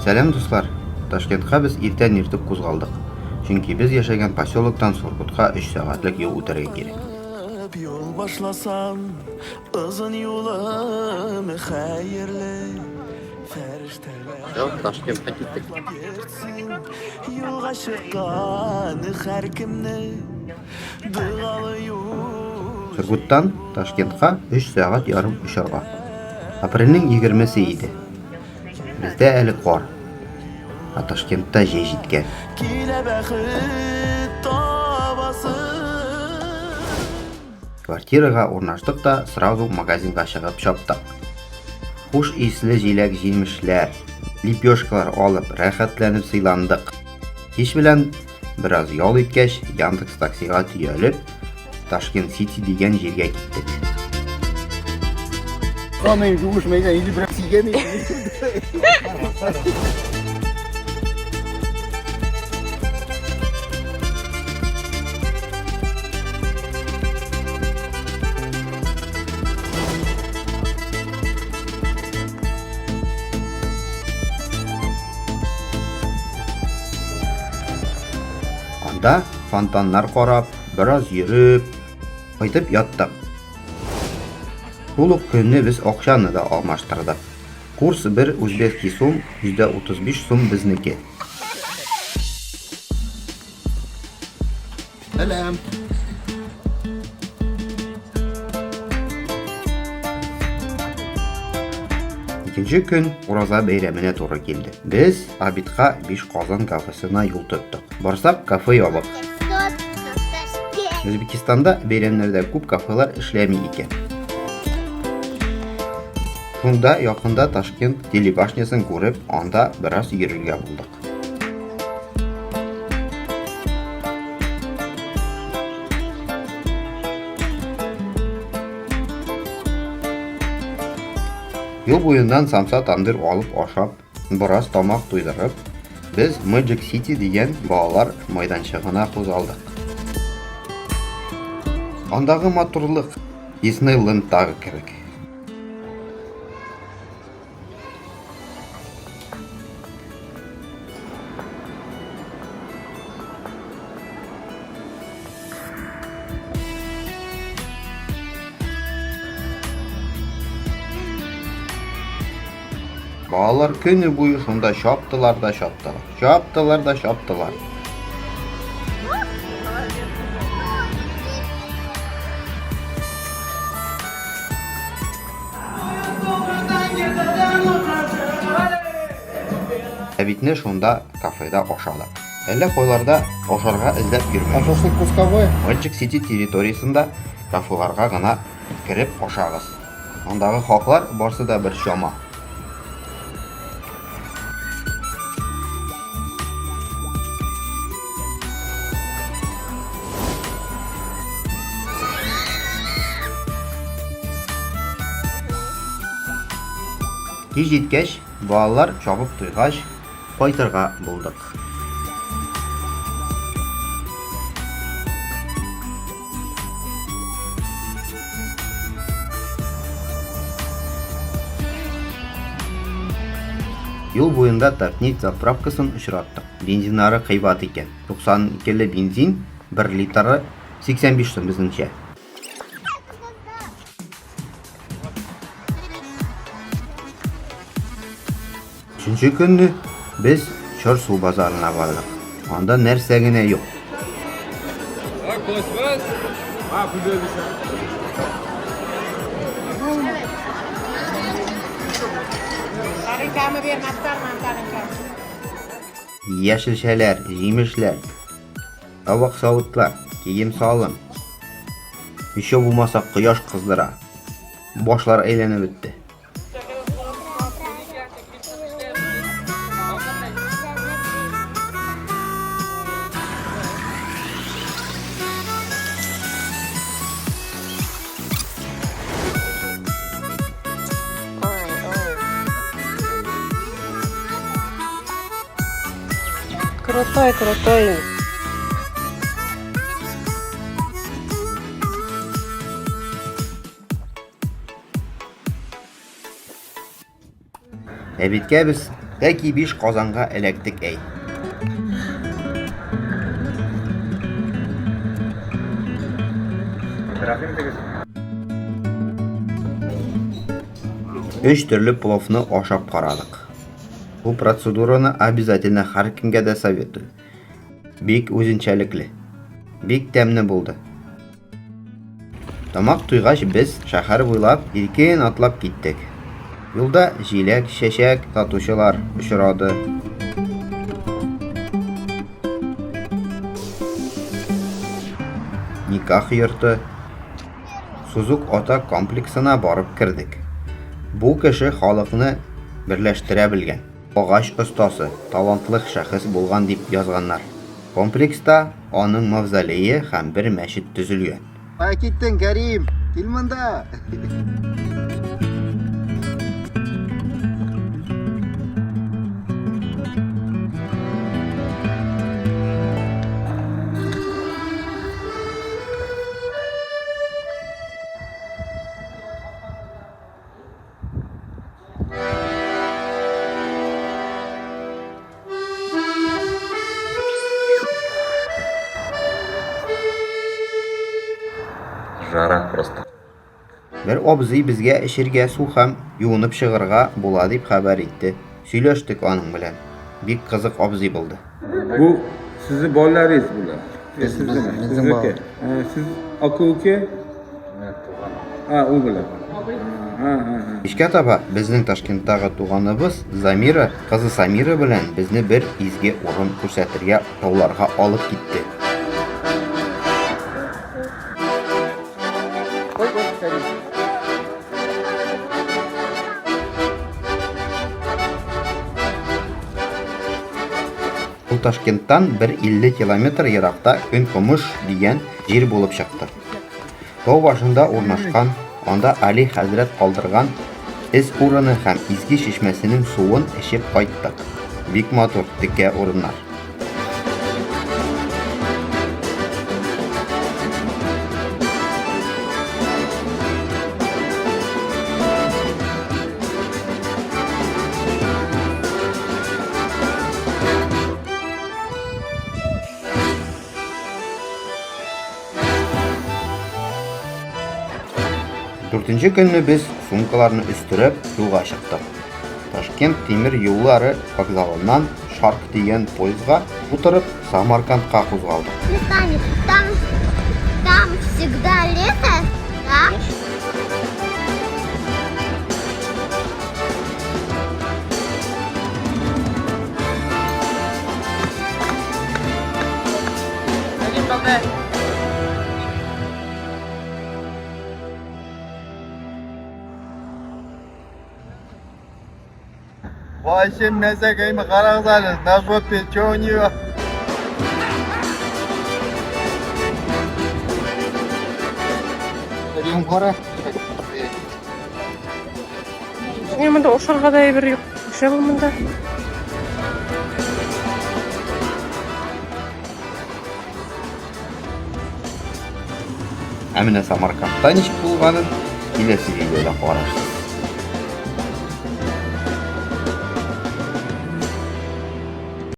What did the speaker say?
Сәлем дуслар. Ташкентка без иртән иртүк кузгалдык. Чөнки без яшәгән поселоктан Сургутка 3 сәгатьлек юл үтәргә кирәк. Yol başlasam uzun yolum hayırlı ferişteler Ташкентка киттек. geçsin yolga çıkan her kimni dağalı yol Сургуттан Ташкентка 3 сәгать ярым очарга. Апрельнең 20-се иде. Бездә әле кар. Ташкентта җәй җиткән. kile bakıt tabası Квартирага урнаштык та сразу магазинга чыгып чаптык. Хуш исле җиләк җимешләр, лепешкалар алып рәхәтләнеп сыйландык. Кич белән бераз ял иткәч, Яндекс таксига төялеп, Ташкент Сити дигән җиргә киттек. Homem, Jus, mas aí de Brasília, Анда фонтаннар карап, бераз йөреп, кайтып яттык. Ул ук көнне без акчаны да алмаштырдык. Курс 1 үзбекский сум, %35 сум безнеке. Salam. Икенче көн Ураза бәйрәменә туры килде. Без Абитка 5 Казан кафесына юл тоттык. Барсак, кафе ябык. Өзбекистанда бәйрәмнәрдә күп кафелар эшләми икән. Шунда якында Ташкент телебашнясын күреп, анда бераз йөрергә булдык. Юл буендан самса тандыр алып ашап, бераз тамак туйдырып, без Magic City дигән балалар мәйданчыгына кузгалдык. Андагы матурлык Disneylandтагы кебек. Балалар көне буе шунда чаптылар да чаптылар. Чаптылар да чаптылар. Әбитне шунда кафеда ашадык. Әллә кайларда ашарга эзләп йөрмәгез. Ашашлык кусковой. Magic City территориясында кафеларга гына кирип ашагыз. Андагы хаклар барсы да бер чама. Кич җиткәч, балалар чабып туйгач, кайтырга булдык. Юл буенда Татнефть заправкасын очраттык. Бензиннары кыйбат икән. 92 бензин 1 литры 85 сум безнеңчә. Üçüncü көнне без Чор су базарына бардык. Анда нәрсә генә юк. Яшелчәләр, җимешләр, авак савытлар, кием салым. Еще булмаса кояш кыздыра. Башлар әйләнеп бетте. Крутой, крутой. Әбиткә без Яки 5 казанга эләктек әй. Üç türlü plovны ашап карадык. Бу процедураны обязательно һәр кемгә дә советую. Бик үзенчәлекле. Бик тәмле булды. Тамак туйгач без шәһәр буйлап иркен атлап киттек. Юлда җиләк, чәчәк сатучылар очрады. Никах йорты, Сузук ата комплексына барып кердек. Бу кеше халыкны берләштерә белгән. Агач остасы, талантлы шәхес булган дип язганнар. Комплекста аның мавзолее һәм бер мәчет төзелгән. Кая киттең, Кәрим? Кил монда. Жара просто. Бер абзый безгә эчергә су һәм юынып чыгарга була дип хәбәр итте. Сөйләштек аның белән. Бик кызык абзый булды. Bu sizni bolalaringiz bular. Bizim Sizniki. bolalar. Siz aka uka? Ha, u bilan. Ha. Кичкә таба безнең Ташкенттагы туганыбыз Замира, кызы Самира белән безне бер изге урын күрсәтергә тауларга алып китте. Koy Kәрим. Ул Ташкенттан 150 километр еракта Көнкомыш дигән җир булып чыкты. Тау башында урнашкан, анда Али хәзрәт калдырган эз урыны һәм изге чишмәсенең суын эчеп кайттык. Бик матур текә урыннар. Дүртенче көнне без сумкаларны өстереп юлга чыктык. Ташкент тимер юллары вокзалыннан Шарк дигән поездга утырып Самаркандка кузгалдык. Летами, там всегда лето, да? Vay mezekayım karakzarız. Nasıl peçoniyor? Kәрим кара. Монда ашарга да әйбер юк. Эше бу монда. Ә менә Самаркандта ничек булганын киләсе видеода карарсыз.